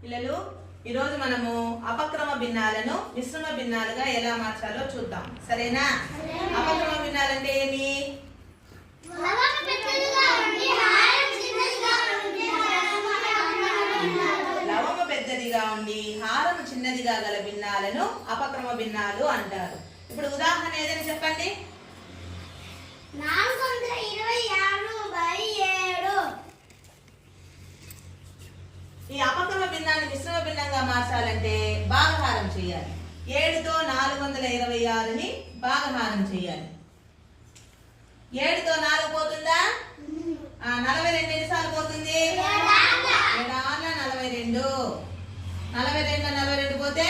పిల్లలు ఈరోజు మనము అపక్రమ భిన్నాలను మిశ్రమ భిన్నాలుగా ఎలా మార్చాలో చూద్దాం. సరేనా? అపక్రమ భిన్నాలు అంటే ఏమి? లవము పెద్దదిగా ఉండి హారము చిన్నదిగా గల భిన్నాలను అపక్రమ భిన్నాలు అంటారు. ఇప్పుడు ఉదాహరణ ఏదైనా చెప్పండి. 426/7. ఈ అపక్రమ భిన్నాన్ని మిశ్రమ భిన్నంగా మార్చాలంటే భాగహారం చేయాలి. 7తో 426ని భాగహారం చేయాలి. 7తో 4 పోతుందా? 42 ఎన్నిసార్లు పోతుంది? 7 42 42 పోతే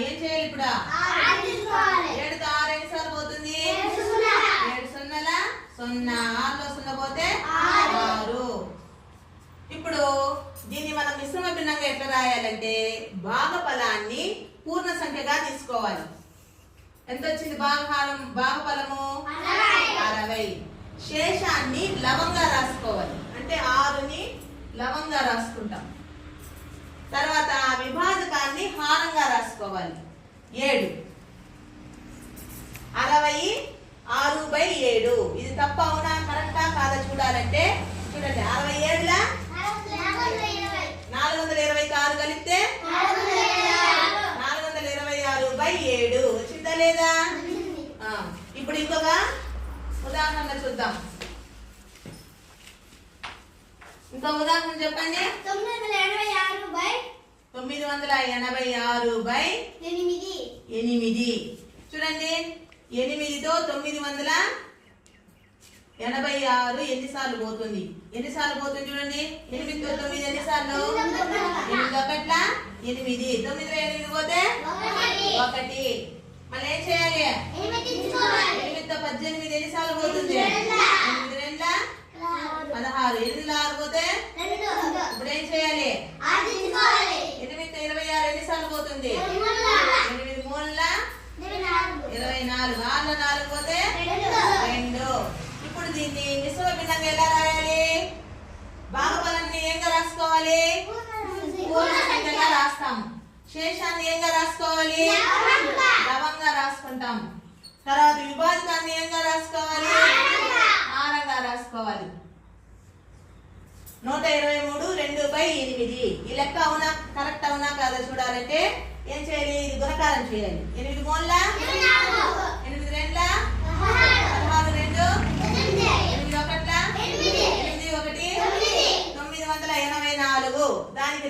ఏం చేయాలి ఇప్పుడు? 7తో 6 ఎన్నిసార్లు పోతుంది? 7 సున్నాల 0. 6లో 0 పోతే 6. ఇప్పుడు దీన్ని మనం మిశ్రమ భిన్నంగా ఎట్లా రాయాలంటే భాగఫలాన్ని పూర్ణ సంఖ్యగా తీసుకోవాలి. ఎంత వచ్చింది? భాగఫలము 60. శేషాన్ని లవంగా రాసుకోవాలి. అంటే 6ని లవంగా రాసుకుంటాం. తర్వాత విభాజకాన్ని హారంగా రాసుకోవాలి. 7 66/7. ఇది తప్ప అవునా కరెక్టా కాదా చూడాలంటే చూడండి. 67ల 420కి 6 కలిపితే 426/7 వచ్చిందా లేదా? ఇప్పుడు ఇంకొక ఉదాహరణ చూద్దాం. ఇంకో ఉదాహరణ చెప్పండి. 986/8. చూడండి. 8తో 986 ఎన్నిసార్లు పోతుంది? ఎన్నిసార్లు పోతుంది చూడండి. 8తో 9 ఎన్నిసార్లు? 8 ఒకట్ల 8. 9లో 8 పోతే 1. మళ్ళీ ఏం చేయాలి? 8తో 18 ఎన్నిసార్లు పోతుంది? 8 2 16. 8లో 6 పోతే ఇప్పుడు ఏం చేయాలి? 8తో 26 ఎన్నిసార్లు పోతుంది? 8 3 24. 6లో 4 పోతే 2. ఇప్పుడు దీన్ని మిశ్రమ భిన్నంగా ఎలా రాయాలి? భాగఫలాన్ని ఏంగా రాసుకోవాలి? పూర్ణ సంఖ్యగా రాస్తాము. శేషాన్ని ఏంగా రాసుకోవాలి? లవంగా రాసుకుంటాం. తర్వాత విభాజకాన్ని ఏంగా రాసుకోవాలి? హారంగా రాసుకోవాలి. 123/2/8. ఈ లెక్క అవునా కరెక్ట్ అవునా కాదా చూడాలంటే ఏం చేయాలి? ఇది గుణకారం చేయాలి. 8 3 8 2 16 2 8 1 8 1 984. దానికి